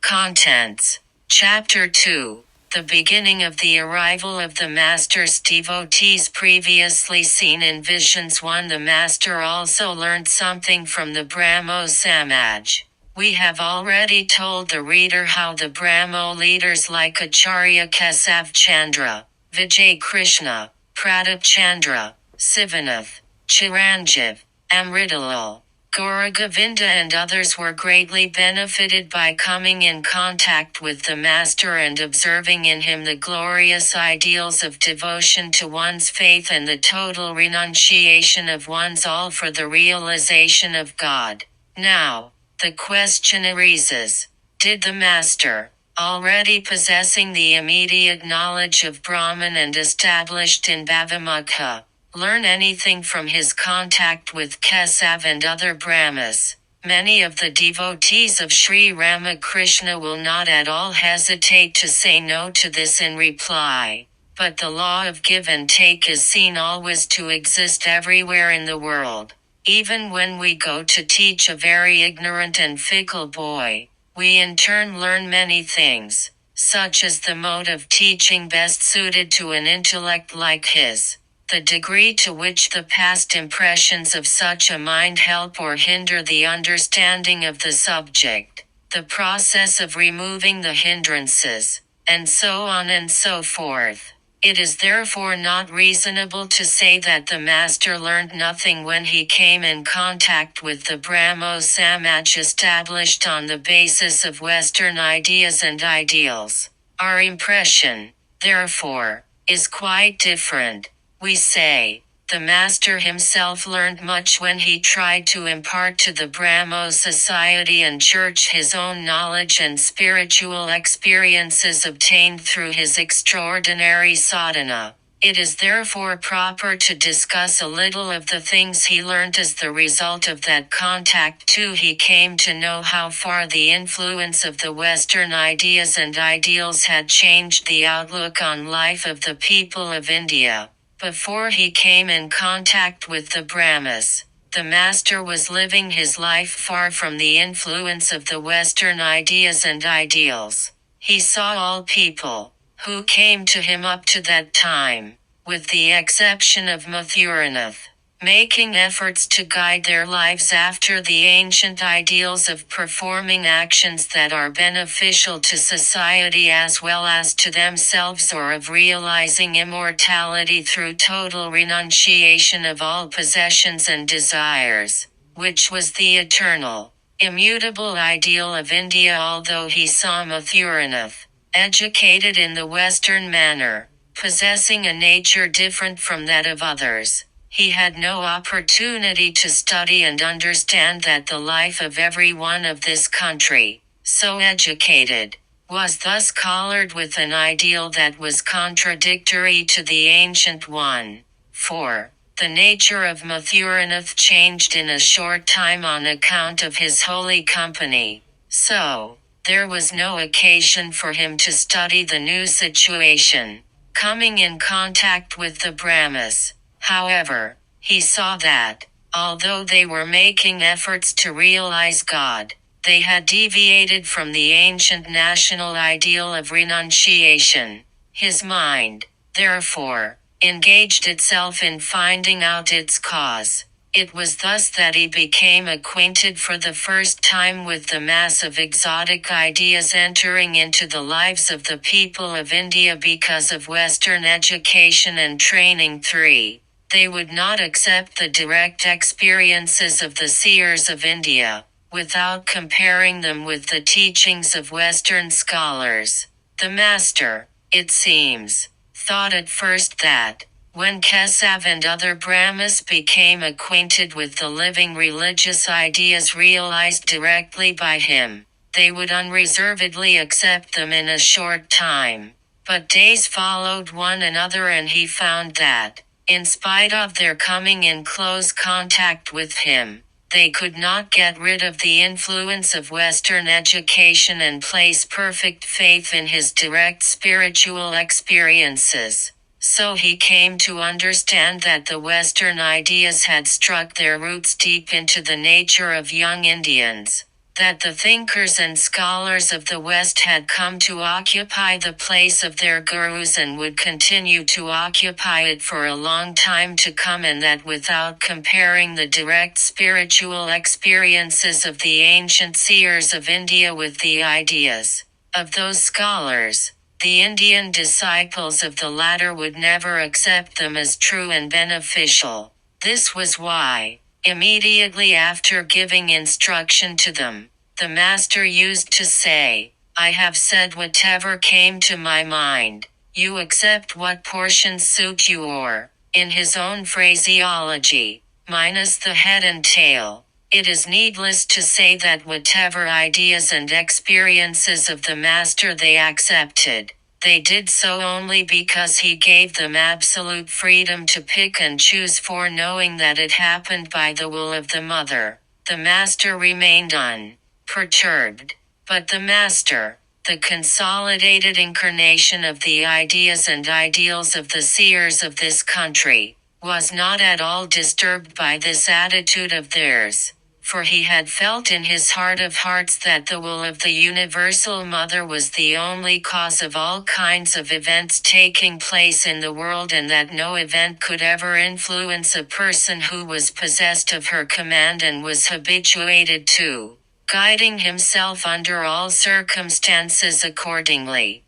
Contents. Chapter 2. The beginning of the arrival of the Master's devotees previously seen in Visions 1. The Master also learned something from the Brahmo Samaj. We have already told the reader how the Brahmo leaders like Acharya Kesav Chandra, Vijay Krishna, Pratap Chandra, Sivanath, Chiranjeev, Amritalal, Gauragovinda and others were greatly benefited by coming in contact with the Master and observing in him the glorious ideals of devotion to one's faith and the total renunciation of one's all for the realization of God. Now, the question arises, did the Master, already possessing the immediate knowledge of Brahman and established in Bhavamukha, learn anything from his contact with Kesav and other Brahmas? Many of the devotees of Sri Ramakrishna will not at all hesitate to say no to this in reply. But the law of give and take is seen always to exist everywhere in the world. Even when we go to teach a very ignorant and fickle boy, we in turn learn many things, such as the mode of teaching best suited to an intellect like his, the degree to which the past impressions of such a mind help or hinder the understanding of the subject, the process of removing the hindrances, and so on and so forth. It is therefore not reasonable to say that the Master learned nothing when he came in contact with the Brahmo Samaj established on the basis of Western ideas and ideals. Our impression, therefore, is quite different. We say, the Master himself learned much when he tried to impart to the Brahmo society and church his own knowledge and spiritual experiences obtained through his extraordinary sadhana. It is therefore proper to discuss a little of the things he learned as the result of that contact too. He came to know how far the influence of the Western ideas and ideals had changed the outlook on life of the people of India. Before he came in contact with the Brahmas, the Master was living his life far from the influence of the Western ideas and ideals. He saw all people, who came to him up to that time, with the exception of Mathuranath, making efforts to guide their lives after the ancient ideals of performing actions that are beneficial to society as well as to themselves, or of realizing immortality through total renunciation of all possessions and desires, which was the eternal, immutable ideal of India. Although he saw Mathuranath, educated in the Western manner, possessing a nature different from that of others, he had no opportunity to study and understand that the life of every one of this country, so educated, was thus colored with an ideal that was contradictory to the ancient one. For, the nature of Mathuranath changed in a short time on account of his holy company. So, there was no occasion for him to study the new situation. Coming in contact with the Brahmas, however, he saw that, although they were making efforts to realize God, they had deviated from the ancient national ideal of renunciation. His mind, therefore, engaged itself in finding out its cause. It was thus that he became acquainted for the first time with the mass of exotic ideas entering into the lives of the people of India because of Western education and training. 3. They would not accept the direct experiences of the seers of India, without comparing them with the teachings of Western scholars. The Master, it seems, thought at first that, when Kesav and other Brahmas became acquainted with the living religious ideas realized directly by him, they would unreservedly accept them in a short time. But days followed one another and he found that, in spite of their coming in close contact with him, they could not get rid of the influence of Western education and place perfect faith in his direct spiritual experiences. So he came to understand that the Western ideas had struck their roots deep into the nature of young Indians. that the thinkers and scholars of the West had come to occupy the place of their gurus and would continue to occupy it for a long time to come, and that without comparing the direct spiritual experiences of the ancient seers of India with the ideas of those scholars, the Indian disciples of the latter would never accept them as true and beneficial. This was why, immediately after giving instruction to them, the master used to say, "I have said whatever came to my mind. You accept what portions suit you, or, in his own phraseology, minus the head and tail." It is needless to say that whatever ideas and experiences of the master they accepted, they did so only because he gave them absolute freedom to pick and choose, for knowing that it happened by the will of the mother, the master remained unperturbed. But the master, the consolidated incarnation of the ideas and ideals of the seers of this country, was not at all disturbed by this attitude of theirs, for he had felt in his heart of hearts that the will of the Universal Mother was the only cause of all kinds of events taking place in the world, and that no event could ever influence a person who was possessed of her command and was habituated to guiding himself under all circumstances accordingly.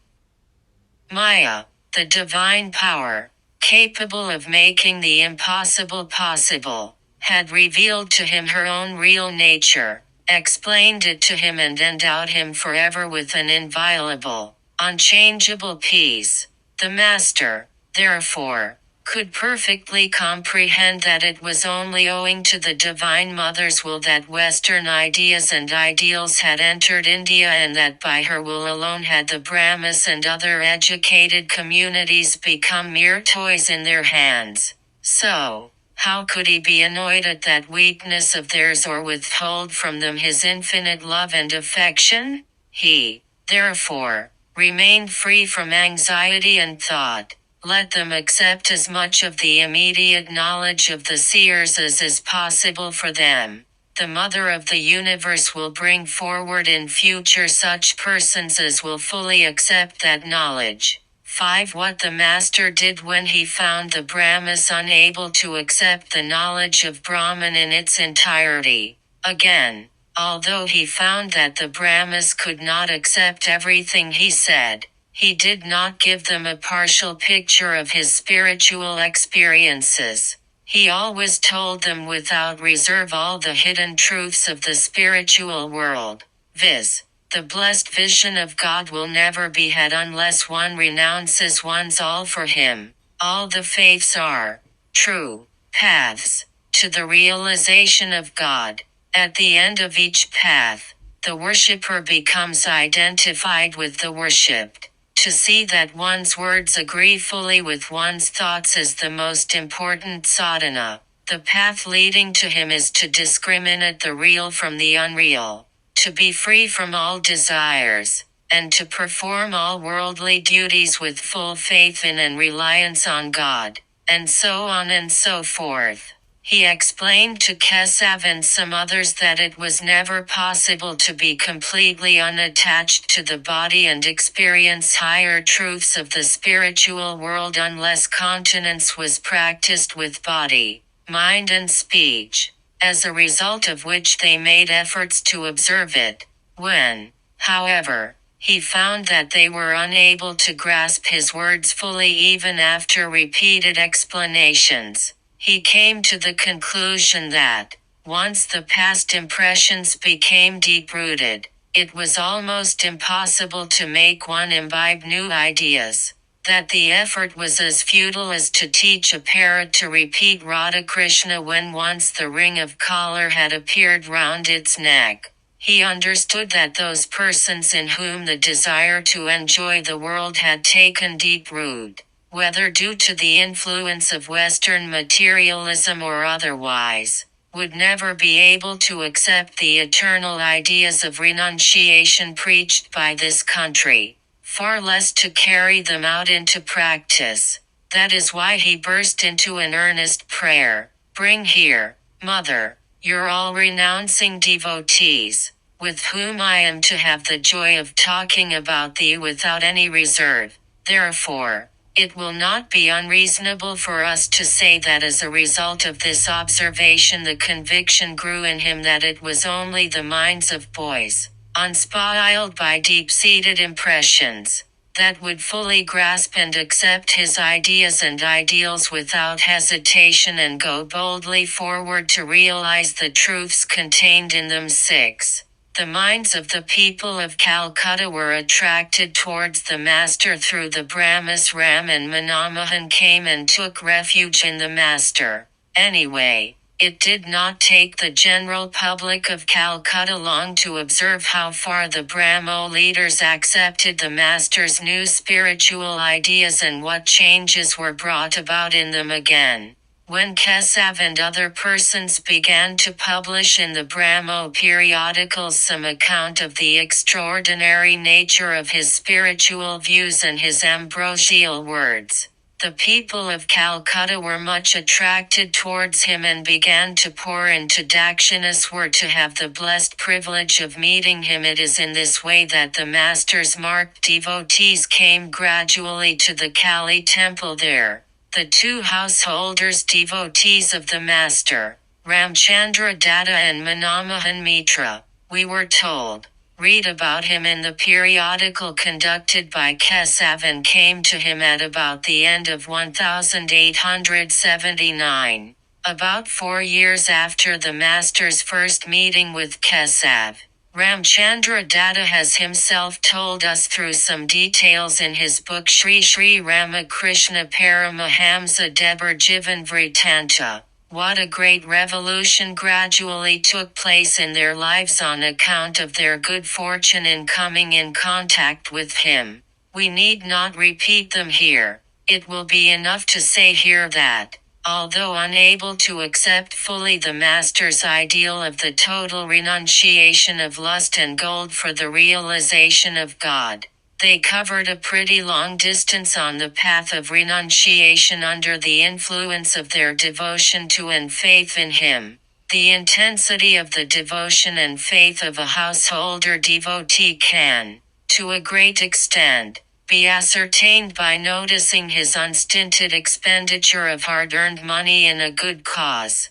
Maya, the divine power, capable of making the impossible possible, had revealed to him her own real nature, explained it to him, and endowed him forever with an inviolable, unchangeable peace. The master, therefore, could perfectly comprehend that it was only owing to the Divine Mother's will that Western ideas and ideals had entered India, and that by her will alone had the Brahmas and other educated communities become mere toys in their hands. So, how could he be annoyed at that weakness of theirs, or withhold from them his infinite love and affection? He, therefore, remained free from anxiety and thought. Let them accept as much of the immediate knowledge of the seers as is possible for them. The Mother of the Universe will bring forward in future such persons as will fully accept that knowledge. 5. What the Master did when he found the Brahmas unable to accept the knowledge of Brahman in its entirety. Again, although he found that the Brahmas could not accept everything he said, he did not give them a partial picture of his spiritual experiences. He always told them without reserve all the hidden truths of the spiritual world, viz., the blessed vision of God will never be had unless one renounces one's all for Him. All the faiths are true paths to the realization of God. At the end of each path, the worshipper becomes identified with the worshipped. To see that one's words agree fully with one's thoughts is the most important sadhana. The path leading to Him is to discriminate the real from the unreal, to be free from all desires, and to perform all worldly duties with full faith in and reliance on God, and so on and so forth. He explained to Kesav and some others that it was never possible to be completely unattached to the body and experience higher truths of the spiritual world unless continence was practiced with body, mind and speech, as a result of which they made efforts to observe it. When, however, he found that they were unable to grasp his words fully even after repeated explanations, he came to the conclusion that, once the past impressions became deep-rooted, it was almost impossible to make one imbibe new ideas, that the effort was as futile as to teach a parrot to repeat Radha Krishna when once the ring of collar had appeared round its neck. He understood that those persons in whom the desire to enjoy the world had taken deep root, whether due to the influence of Western materialism or otherwise, would never be able to accept the eternal ideas of renunciation preached by this country, far less to carry them out into practice. That is why he burst into an earnest prayer. Bring here, Mother, your all-renouncing devotees. with whom I am to have the joy of talking about thee without any reserve. Therefore, it will not be unreasonable for us to say that as a result of this observation the conviction grew in him that it was only the minds of boys, unspoiled by deep-seated impressions, that would fully grasp and accept his ideas and ideals without hesitation and go boldly forward to realize the truths contained in them. 6. The minds of the people of Calcutta were attracted towards the Master through the Brahmas. Ram and Manamahan came and took refuge in the Master. Anyway, it did not take the general public of Calcutta long to observe how far the Brahmo leaders accepted the Master's new spiritual ideas and what changes were brought about in them again. When Kesav and other persons began to publish in the Brahmo periodicals some account of the extraordinary nature of his spiritual views and his ambrosial words, the people of Calcutta were much attracted towards him and began to pour into Dakshineshwar to have the blessed privilege of meeting him. It is in this way that the Master's marked devotees came gradually to the Kali temple there. The two householders devotees of the Master, Ramchandra Datta and Manamahan Mitra, we were told, read about him in the periodical conducted by Kesav and came to him at about the end of 1879, about 4 years after the Master's first meeting with Kesav. Ramchandra Datta has himself told us through some details in his book Sri Ramakrishna Paramahamsa Debar Jivan Vritanta, what a great revolution gradually took place in their lives on account of their good fortune in coming in contact with him. We need not repeat them here. It will be enough to say here that, although unable to accept fully the Master's ideal of the total renunciation of lust and gold for the realization of God, they covered a pretty long distance on the path of renunciation under the influence of their devotion to and faith in him. The intensity of the devotion and faith of a householder devotee can, to a great extent, be ascertained by noticing his unstinted expenditure of hard-earned money in a good cause.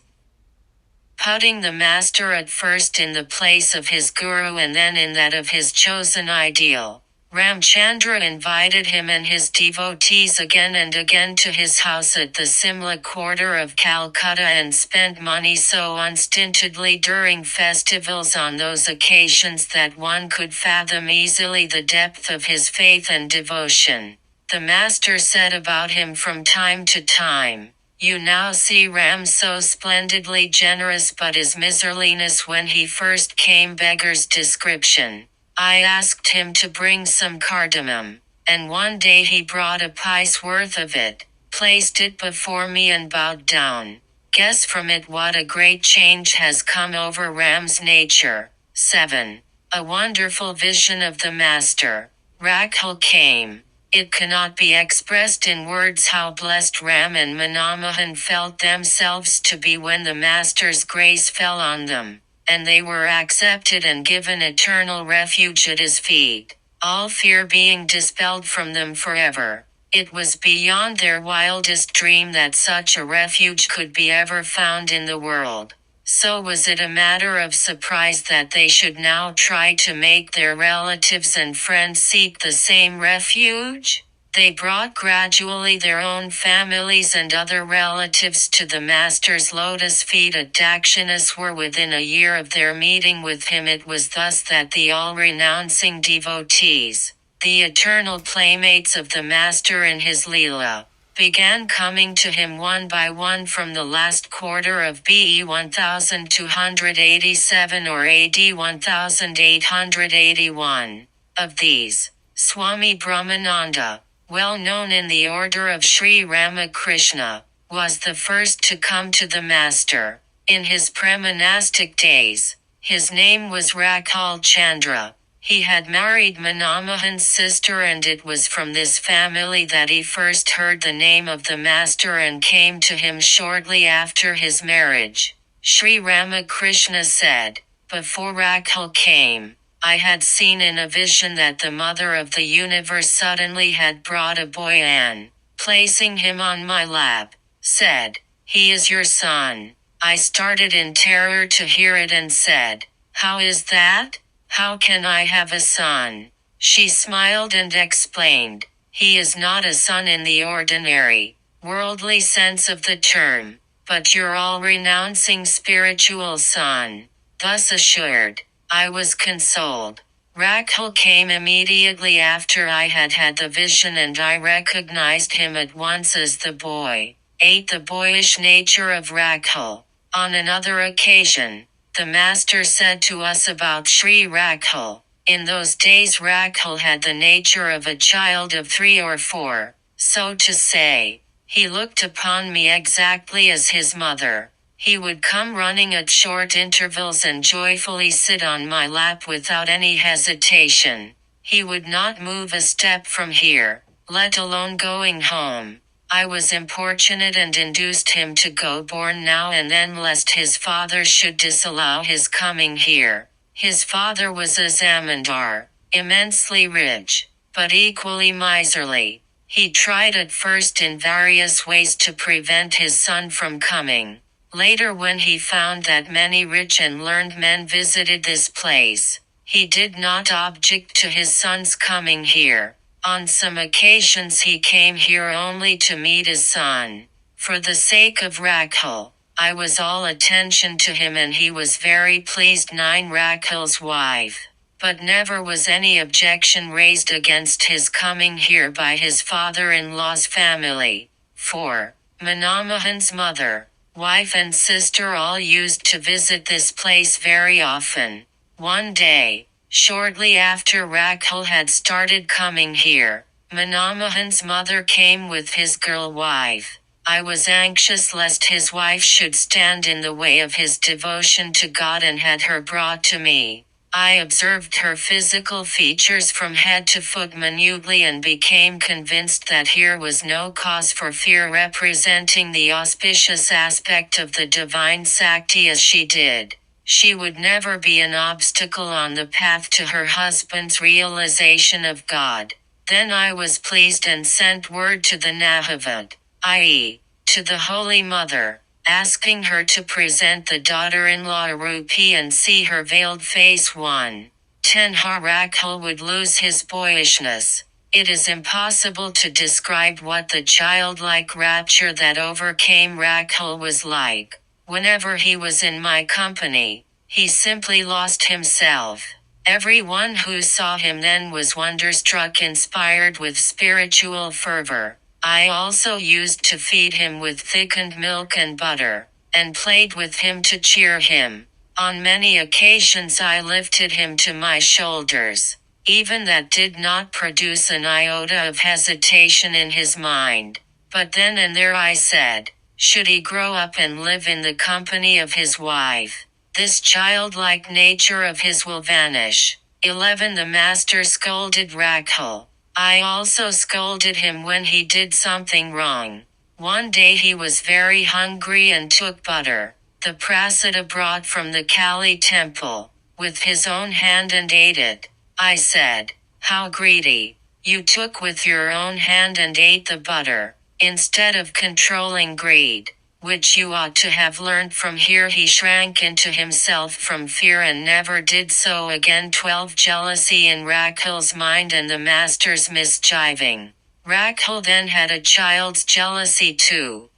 Putting the Master at first in the place of his guru and then in that of his chosen ideal, Ramchandra invited him and his devotees again and again to his house at the Simla quarter of Calcutta and spent money so unstintedly during festivals on those occasions that one could fathom easily the depth of his faith and devotion. The Master said about him from time to time, "You now see Ram so splendidly generous, but his miserliness when he first came beggars description. I asked him to bring some cardamom, and one day he brought a pice worth of it, placed it before me and bowed down. Guess from it what a great change has come over Ram's nature." 7. A wonderful vision of the Master. Rakhal came. It cannot be expressed in words how blessed Ram and Manamahan felt themselves to be when the Master's grace fell on them, and they were accepted and given eternal refuge at his feet, all fear being dispelled from them forever. It was beyond their wildest dream that such a refuge could be ever found in the world. So was it a matter of surprise that they should now try to make their relatives and friends seek the same refuge? They brought gradually their own families and other relatives to the Master's lotus feet at Dakshineshwar within a year of their meeting with him. It was thus that the all-renouncing devotees, the eternal playmates of the Master in his Leela, began coming to him one by one from the last quarter of BE 1287 or AD 1881. Of these, Swami Brahmananda, well known in the order of Sri Ramakrishna, was the first to come to the Master. In his premonastic days, his name was Rakhal Chandra. He had married Manamahan's sister, and it was from this family that he first heard the name of the Master and came to him shortly after his marriage. Sri Ramakrishna said, Before Rakhal came, I had seen in a vision that the Mother of the Universe suddenly had brought a boy and, placing him on my lap, said, "He is your son." I started in terror to hear it and said, "How is that? How can I have a son?" She smiled and explained, "He is not a son in the ordinary, worldly sense of the term, but your all-renouncing spiritual son." Thus assured, I was consoled. Rakhal came immediately after I had had the vision and I recognized him at once as the boy. 8. The boyish nature of Rakhal. On another occasion, the Master said to us about Sri Rakhal, "In those days Rakhal had the nature of a child of 3 or 4, so to say. He looked upon me exactly as his mother. He would come running at short intervals and joyfully sit on my lap without any hesitation. He would not move a step from here, let alone going home. I was importunate and induced him to go born now and then lest his father should disallow his coming here. His father was a zamindar, immensely rich, but equally miserly. He tried at first in various ways to prevent his son from coming. Later, when he found that many rich and learned men visited this place, he did not object to his son's coming here. On some occasions he came here only to meet his son. For the sake of Rakhal, I was all attention to him and he was very pleased. 9. Rakhal's wife. But never was any objection raised against his coming here by his father-in-law's family. 4. Manamohan's mother, wife and sister all used to visit this place very often. One day, shortly after Rakhal had started coming here, Manamohan's mother came with his girl wife. I was anxious lest his wife should stand in the way of his devotion to God and had her brought to me. I observed her physical features from head to foot minutely and became convinced that here was no cause for fear, representing the auspicious aspect of the divine Sakti as she did. She would never be an obstacle on the path to her husband's realization of God. Then I was pleased and sent word to the Nahavat, i.e., to the Holy Mother, asking her to present the daughter-in-law Rupi and see her veiled face. 1. 10. Rakhal would lose his boyishness. It is impossible to describe what the childlike rapture that overcame Rakhal was like. Whenever he was in my company, he simply lost himself. Everyone who saw him then was wonderstruck, inspired with spiritual fervor. I also used to feed him with thickened milk and butter, and played with him to cheer him. On many occasions I lifted him to my shoulders. Even that did not produce an iota of hesitation in his mind. But then and there I said, should he grow up and live in the company of his wife, this childlike nature of his will vanish. 11. The Master scolded Rakhal. I also scolded him when he did something wrong. One day he was very hungry and took butter, the prasada brought from the Kali temple, with his own hand and ate it. I said, "How greedy! You took with your own hand and ate the butter, instead of controlling greed, which you ought to have learned from here." He shrank into himself from fear and never did so again. 12. Jealousy in Rakhal's mind and the Master's misgiving. Rakhal then had a child's jealousy too.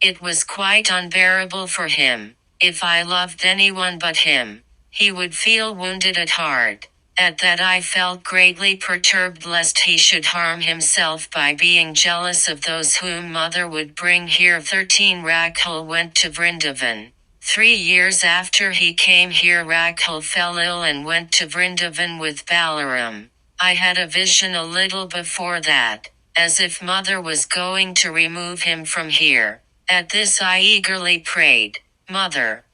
It was quite unbearable for him. If I loved anyone but him, he would feel wounded at heart. At that I felt greatly perturbed lest he should harm himself by being jealous of those whom Mother would bring here. 13. Rakhal went to Vrindavan. 3 years after he came here Rakhal fell ill and went to Vrindavan with Balaram. I had a vision a little before that, as if Mother was going to remove him from here. At this I eagerly prayed, "Mother,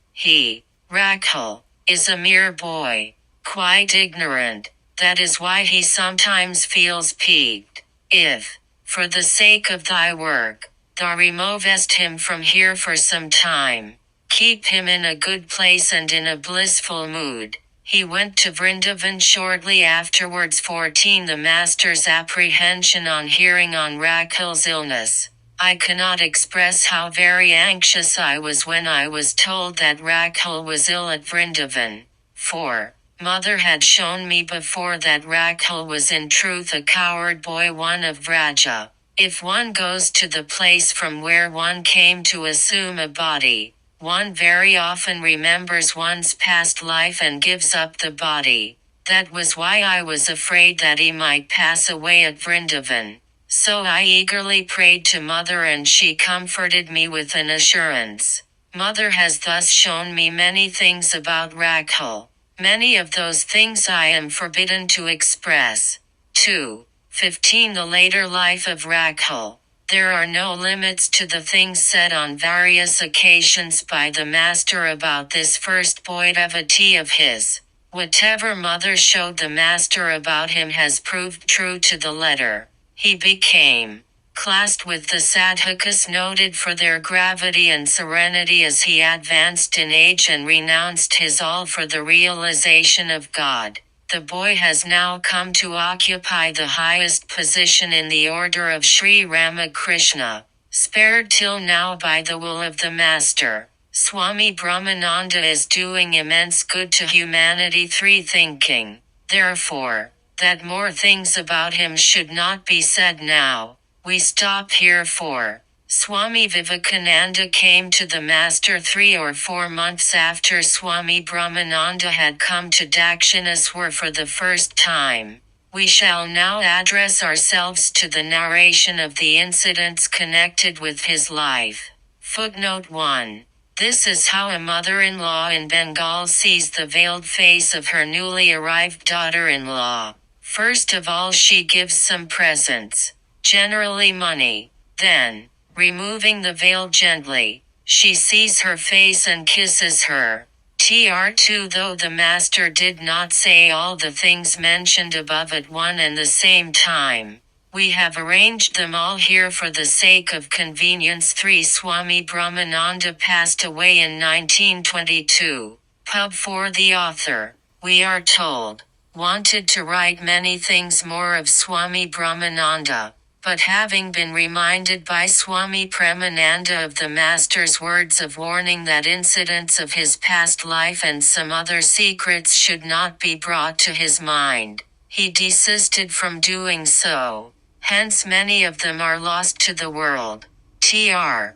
Rakhal, is a mere boy, quite ignorant. That is why he sometimes feels peaked. If, for the sake of thy work, thou removest him from here for some time, keep him in a good place and in a blissful mood. He went to Vrindavan shortly afterwards. 14. The Master's apprehension on hearing on Rakhul's illness. I cannot express how very anxious I was when I was told that Rakhul was ill at Vrindavan. 4. Mother had shown me before that Rakhul was in truth a coward boy, one of Vraja. If one goes to the place from where one came to assume a body, one very often remembers one's past life and gives up the body. That was why I was afraid that he might pass away at Vrindavan. So I eagerly prayed to Mother and she comforted me with an assurance. Mother has thus shown me many things about Rakhul. Many of those things I am forbidden to express. 2. 15. The later life of Rakhul. There are no limits to the things said on various occasions by the Master about this first boy devotee of his. Whatever Mother showed the Master about him has proved true to the letter. He became classed with the sadhakas noted for their gravity and serenity as he advanced in age and renounced his all for the realization of God. The boy has now come to occupy the highest position in the order of Sri Ramakrishna, spared till now by the will of the Master. Swami Brahmananda is doing immense good to humanity. 3. Thinking, therefore, that more things about him should not be said now, we stop here. 4. Swami Vivekananda came to the Master 3 or 4 months after Swami Brahmananda had come to Dakshineshwar for the first time. We shall now address ourselves to the narration of the incidents connected with his life. Footnote 1. This is how a mother-in-law in Bengal sees the veiled face of her newly arrived daughter-in-law. First of all, she gives some presents, generally money. Then, removing the veil gently, she sees her face and kisses her. Tr2. Though the Master did not say all the things mentioned above at one and the same time, we have arranged them all here for the sake of convenience. 3. Swami Brahmananda passed away in 1922. Pub 4. The author, we are told, wanted to write many things more of Swami Brahmananda, but having been reminded by Swami Premananda of the Master's words of warning that incidents of his past life and some other secrets should not be brought to his mind, he desisted from doing so. Hence many of them are lost to the world. Tr.